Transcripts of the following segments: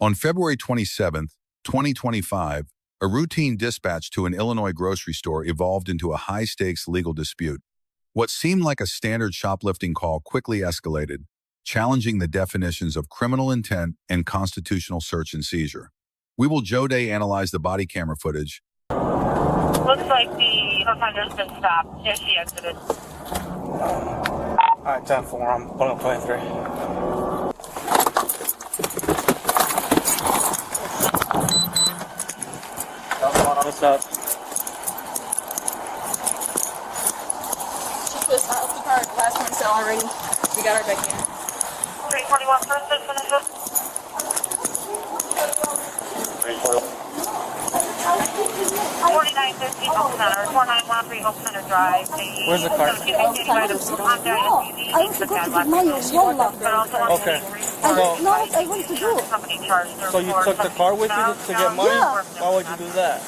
On February 27, 2025, a routine dispatch to an Illinois grocery store evolved into a high-stakes legal dispute. What seemed like a standard shoplifting call quickly escalated, challenging the definitions of criminal intent and constitutional search and seizure. We will Day analyze the body camera footage. Looks like the offender's been stopped. Yeah, she exited. Alright, 10-4, I'm pulling up 23. What's up? She was off the car last one sale already. We got her back in. 341 first, finish it. 4950 Hope Center, 4913 Hope Center Drive. Where's the car? I want to go to the money, wallah. Okay. I don't know what I want to do. So you took the car with you to get money? Yeah. Why would you do that?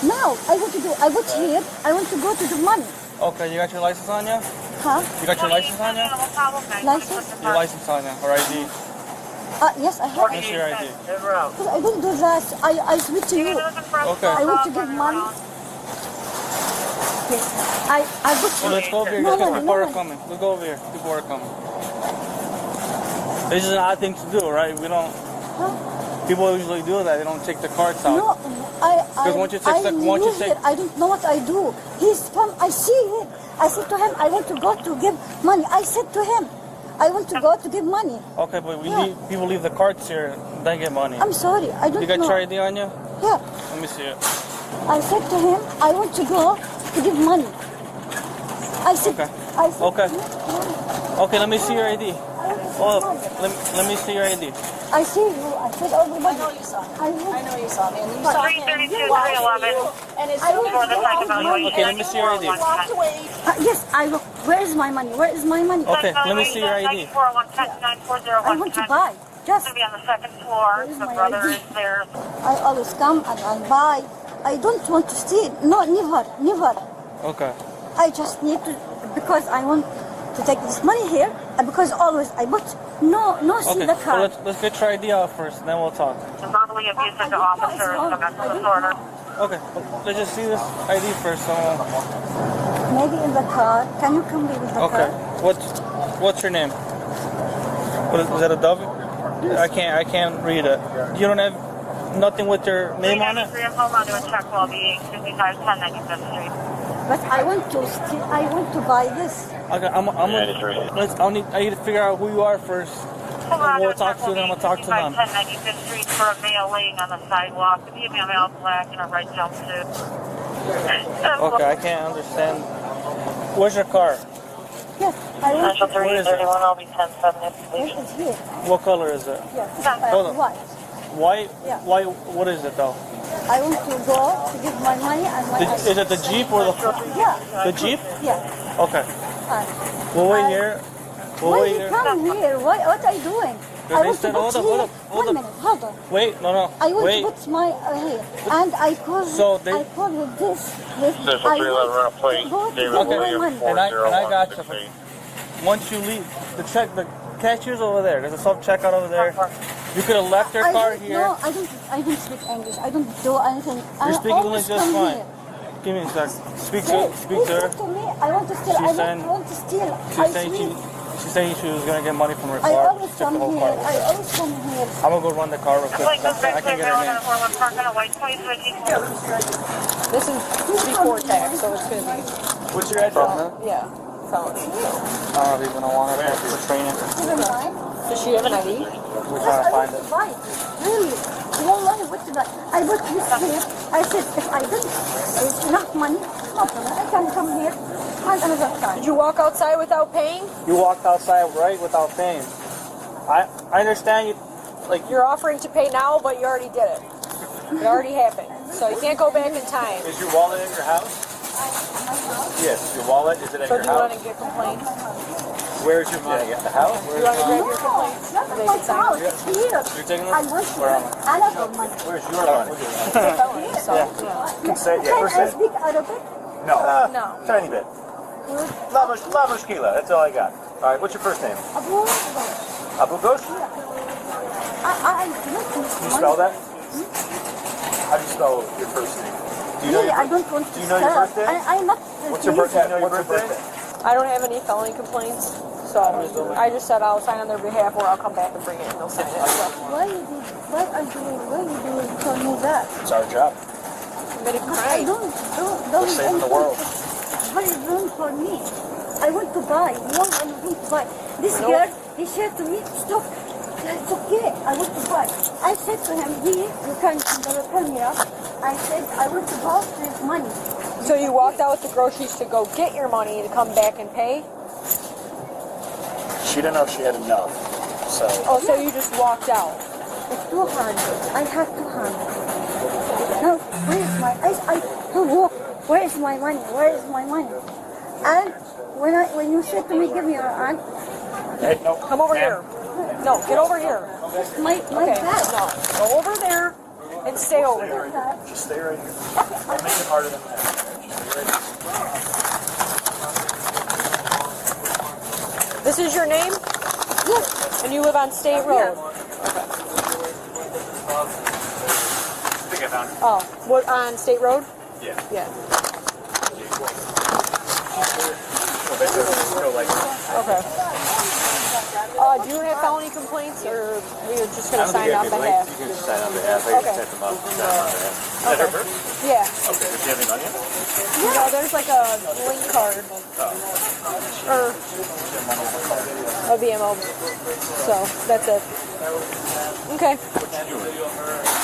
No, I want to do. I got here. I want to go to the money. Okay, you got your license on you? Huh? You got your license on you? License? Your license on you, or ID? Yes, I have. What's your ID? Because I don't do that. I speak to you. Okay. I want to give money. Yes. I got Well, you. let's go over here. No People money. are coming. Let's go over here. People are coming. This is an odd thing to do, right? We don't. Huh? People usually do that. They don't take the cards out. No, once you take I don't know what I do. He's come. I see him. I said to him, I want to go to give money. I said to him, I want to go to give money. Okay, but Yeah. people leave the cards here, then get money. I'm sorry. I don't You got know. your ID on you? Yeah. Let me see it. I said to him, I want to go to give money. I said. Okay. I said. Okay. Yeah. Okay, let me see your ID. I want to Oh, give money. let me see your ID. I see you. I said everybody. I know you saw me. I I know you saw me. And you saw him. 332, You walked 311. And as I soon want as to you go walked to away, Okay, let me see your ID. you walked away. Yes, I will. Where is my money? Where is my money? Okay, let me see your ID. 94110, I want to buy. Just. It's going to be on the second floor. Where is The my brother ID? is there. I always come and I buy. I don't want to steal. No, never, never. Okay. I just need to, because I want to take this money here, and because always I put no see Okay, the so card. let's get your ID out first, then we'll talk. Verbally abusive to officers, domestic disorder. Okay, let's just see this ID first. Maybe in the car. Can you come here with the Okay, card? what's your name? Is that a W? I can't read it. You don't have nothing with your name on it? 393, hold on to a check while being 5510 95th Street. But I want to steal. I want to buy this. Okay, I need to figure out who you are first. Hold on We'll to a talk check to while them. being I'll talk to them. 5510 95th Street for a male laying on the sidewalk. The female male black in a red jumpsuit. Okay, I can't understand. Where's your car? Yes, I want Central to. 331, I'll be 10-7 This station. is here. What color is it? Yes. Hold on. What? White? Yeah. White, what is it though? I want to go to give my money and my. Is it the Jeep or the Yeah. Jeep? Yeah. Okay. We'll wait here. We'll Why wait you here. come here? What are you doing? They I want to said, put hold up, here. hold up, hold One up. minute, hold on. Wait, no. I want Wait. to put my here, and I call. So they- I call with this. With Central 311 plate, go to David give Okay. my William money. And I got you. 40168. Once you leave, the cashier's over there. There's a self-checkout over there. You could have left your I car don't- here. No, I don't speak English. I don't do anything. You're speaking always English just come fine. here. Give me a sec. Speak Hey, to he her. said to me, I want to steal. She's I saying- don't want to steal. She's saying she's saying she was gonna get money from her I car. always Took come the whole here. car. I always come here. I'm gonna go run the car real quick. Like I this back can there, get her name. Illinois Park on a white place, This is before tax, so it's going to be, What's your address? yeah, felony. I don't even want her for training. Even mine. Does she have an ID? We're trying to find it. Right. Really. Wallahi, what did I bought this here. I said, if I didn't, there's enough money, no problem. I can come here and another time. Did you walk outside without paying? You walked outside right without paying. I understand you. Like You're offering to pay now, but you already did it. It already happened. So you can't go back in time. Is your wallet in your house? Yes, your wallet, is it in So your do you want house? to get complaints? Where's your money? At the house? Do you want to grab your complaints? Not They in my can sign house. it. It's here. You're taking I this? want to Where am get another money. Where's your money? It's a felony, so, yeah. Consent, yeah, Can I percent. speak Arabic? No. No. Tiny bit. La mushkila, that's all I got. Alright, what's your first name? Abu, Abu Ghosh? I don't you spell that? How do you spell your first name? Do you know Really, your, I don't want to do you know your start. birthday? I'm not. What's your birthday? Do you know your birthday? I don't have any felony complaints, so I just said I'll sign on their behalf, or I'll come back and bring it and they'll sign it. So, Why are you doing for me that? It's our job. committed I crime. We're saving the world. What are you doing for me? I want to buy. No, I want to buy. This No. girl, he said to me, stop. It's okay. I want to buy. I said to him, here, you can return me up. I said, I want to buy with money. So you walked out with the groceries to go get your money to come back and pay? She didn't know she had enough. So Oh, so you just walked out. It's 200. I have 200. No, where is my, where is my money? Where is my money? And when you said to me, give me your hand, hey, no. Come over here. No, get over here. my Okay, bag. no. Go over there and stay over there. Just stay right here. Don't make it harder than that. Just stay right here. This is your name? Yes. And you live on State Road? I think I found it. Oh, what, on State Road? Yeah. Yeah. Well, basically, go like Okay. Do you have felony complaints, or we're just going to sign on behalf? You can sign on behalf. I Okay. can set them up. Sign on behalf. Is that her first? Yeah. Okay. Does she have any money? No, there's like a link card. Or a BMO. So, that's it. Okay.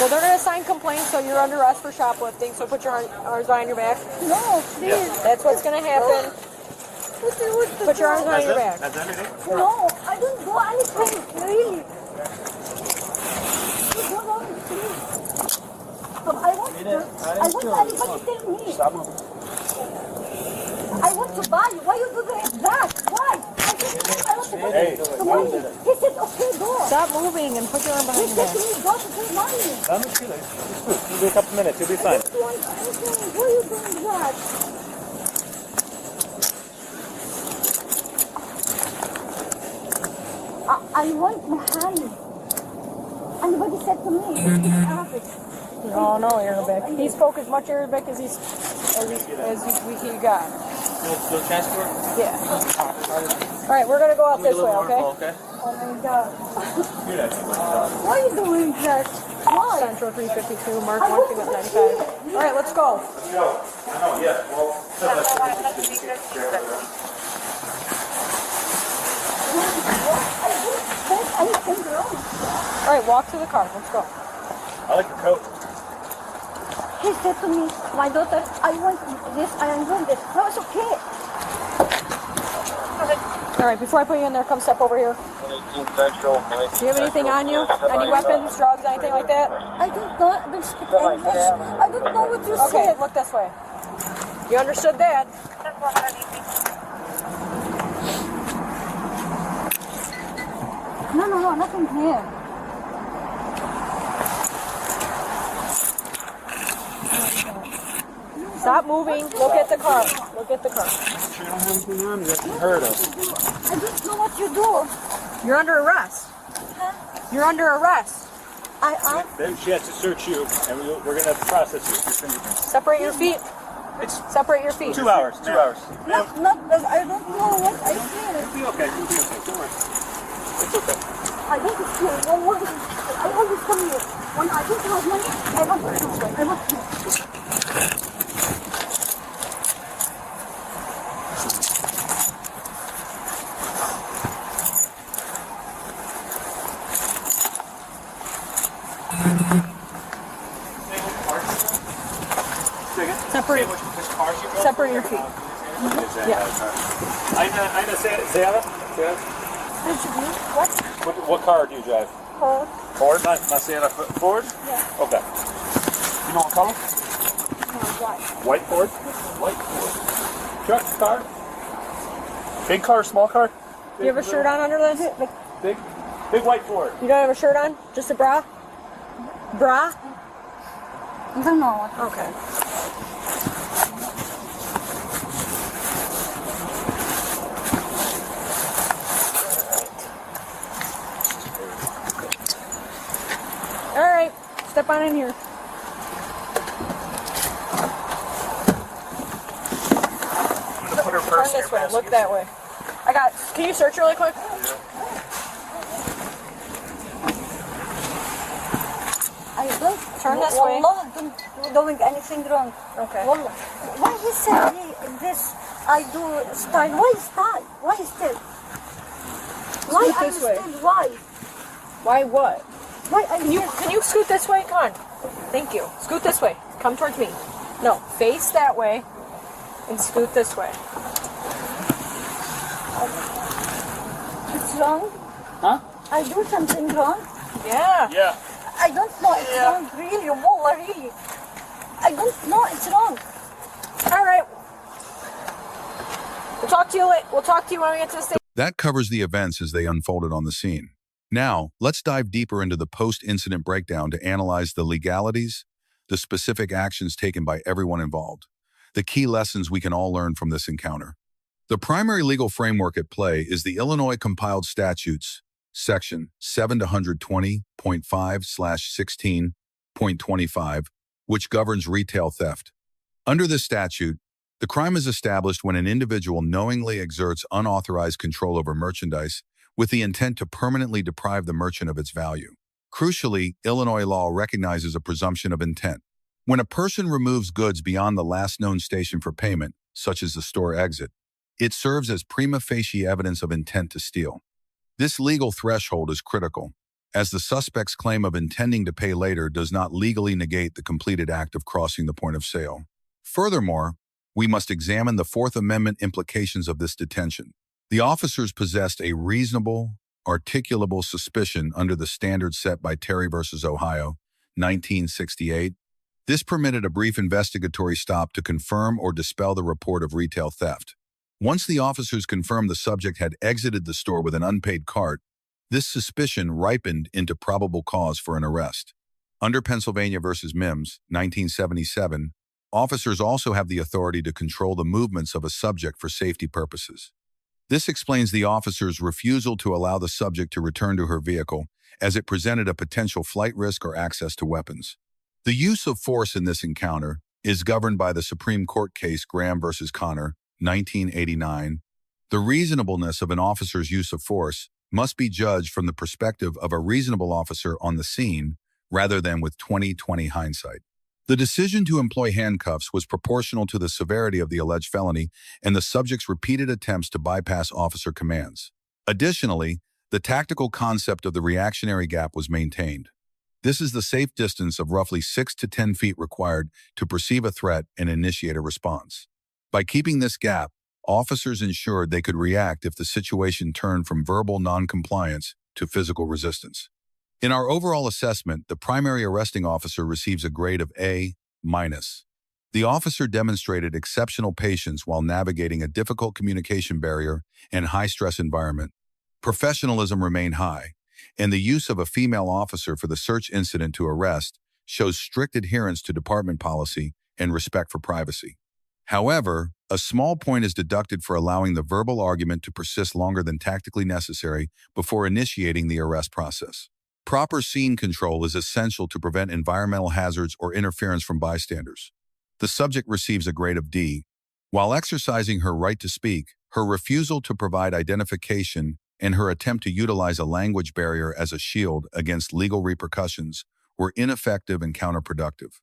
Well, they're going to sign complaints, so you're under arrest for shoplifting, so put your arms behind your back. No, please. That's what's going to happen. Put your arms behind your back. That's everything? No, I don't do anything, really. No, please. I want anybody to tell me. Stop moving. I want to buy. Why you do that? Why? I want to buy Hey, the money. He said, okay, go. Stop moving and put your arm He behind your said to back. me, go to pay money. I'm just kidding. It'll be a couple minutes. You'll be I fine. don't want anything. Why are you doing that? I want my hand. Anybody said to me, Arabic. Oh no, Arabic. He spoke as much Arabic as he got. No transport? Yeah. All right, we're gonna go out this way, okay? Okay. Oh my God. Why are you doing that? Why? Central 352, Mark 195. All right, let's go. Anything wrong? All right, walk to the car. Let's go. I like your coat. He said to me, my daughter, I want this, I am doing this. No, it's okay. All right, before I put you in there, come step over here. Do you have anything on you? Any weapons, drugs, anything like that? I don't know. I don't speak English. I don't know what you Okay, said. look this way. You understood that? No, nothing here. Stop moving. Look at the car. Look at the car. You don't have anything on that you heard of. I don't know what you do. You're under arrest. You're under arrest. Then she has to search you, and we're going to process your fingerprints. Separate your feet. Separate your feet. 2 hours. 2 hours. Not, I don't know what I said. You'll be okay. You'll be okay. Don't worry. It's okay. I want to steal. I always come here. When I don't have money, I want to steal. I want to. Separate your feet. Yeah. Aina, Zayala? What car do you drive? Ford. Ford? Masera Ford? Yeah. Okay. You know what color? White. White Ford? White Ford. Truck, car? Big car, small car? You have a shirt on under this? Big white Ford. You don't have a shirt on? Just a bra? Bra? I don't know. Okay. All right, step on in here. Put her Turn purse in this your way. basket. Look that way. Can you search really quick? I don't. Turn this way. Wallah, don't doing anything wrong. Okay. Wallah. Why he said this? I do style. Why style? Why still? Why Scoot I'm this way. still? Why? Why what? Why I'm Can you scoot this way? Come on. Thank you. Scoot this way. Come towards me. No, face that way and scoot this way. It's wrong? Huh? I do something wrong? Yeah. Yeah. I don't know it's wrong, really, Wallah, really. I don't know it's wrong. All right. We'll talk to you later. We'll talk to you when we get to the station. That covers the events as they unfolded on the scene. Now, let's dive deeper into the post-incident breakdown to analyze the legalities, the specific actions taken by everyone involved, the key lessons we can all learn from this encounter. The primary legal framework at play is the Illinois Compiled Statutes, Section 720.5/16.25, which governs retail theft. Under this statute, the crime is established when an individual knowingly exerts unauthorized control over merchandise with the intent to permanently deprive the merchant of its value. Crucially, Illinois law recognizes a presumption of intent. When a person removes goods beyond the last known station for payment, such as the store exit, it serves as prima facie evidence of intent to steal. This legal threshold is critical, as the suspect's claim of intending to pay later does not legally negate the completed act of crossing the point of sale. Furthermore, we must examine the Fourth Amendment implications of this detention. The officers possessed a reasonable, articulable suspicion under the standards set by Terry v. Ohio, 1968. This permitted a brief investigatory stop to confirm or dispel the report of retail theft. Once the officers confirmed the subject had exited the store with an unpaid cart, this suspicion ripened into probable cause for an arrest. Under Pennsylvania v. Mimms, 1977, officers also have the authority to control the movements of a subject for safety purposes. This explains the officer's refusal to allow the subject to return to her vehicle, as it presented a potential flight risk or access to weapons. The use of force in this encounter is governed by the Supreme Court case Graham v. Connor, 1989. The reasonableness of an officer's use of force must be judged from the perspective of a reasonable officer on the scene rather than with 20/20 hindsight. The decision to employ handcuffs was proportional to the severity of the alleged felony and the subject's repeated attempts to bypass officer commands. Additionally, the tactical concept of the reactionary gap was maintained. This is the safe distance of roughly 6 to 10 feet required to perceive a threat and initiate a response. By keeping this gap, officers ensured they could react if the situation turned from verbal noncompliance to physical resistance. In our overall assessment, the primary arresting officer receives a grade of A-. The officer demonstrated exceptional patience while navigating a difficult communication barrier and high-stress environment. Professionalism remained high, and the use of a female officer for the search incident to arrest shows strict adherence to department policy and respect for privacy. However, a small point is deducted for allowing the verbal argument to persist longer than tactically necessary before initiating the arrest process. Proper scene control is essential to prevent environmental hazards or interference from bystanders. The subject receives a grade of D. While exercising her right to speak, her refusal to provide identification and her attempt to utilize a language barrier as a shield against legal repercussions were ineffective and counterproductive.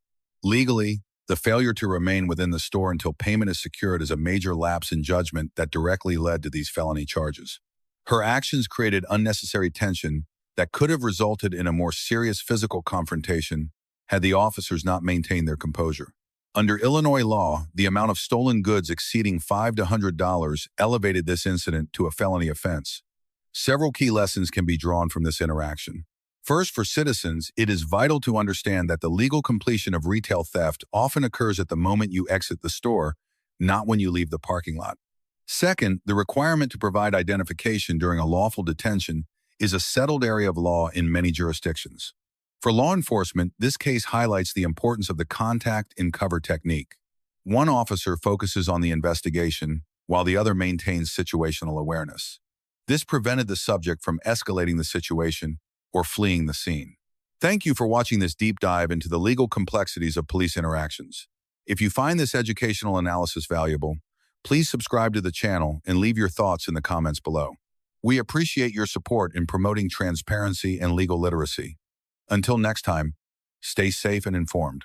Legally, the failure to remain within the store until payment is secured is a major lapse in judgment that directly led to these felony charges. Her actions created unnecessary tension that could have resulted in a more serious physical confrontation had the officers not maintained their composure. Under Illinois law, the amount of stolen goods exceeding $5 to $100 elevated this incident to a felony offense. Several key lessons can be drawn from this interaction. First, for citizens, it is vital to understand that the legal completion of retail theft often occurs at the moment you exit the store, not when you leave the parking lot. Second, the requirement to provide identification during a lawful detention is a settled area of law in many jurisdictions. For law enforcement, this case highlights the importance of the contact and cover technique. One officer focuses on the investigation, while the other maintains situational awareness. This prevented the subject from escalating the situation or fleeing the scene. Thank you for watching this deep dive into the legal complexities of police interactions. If you find this educational analysis valuable, please subscribe to the channel and leave your thoughts in the comments below. We appreciate your support in promoting transparency and legal literacy. Until next time, stay safe and informed.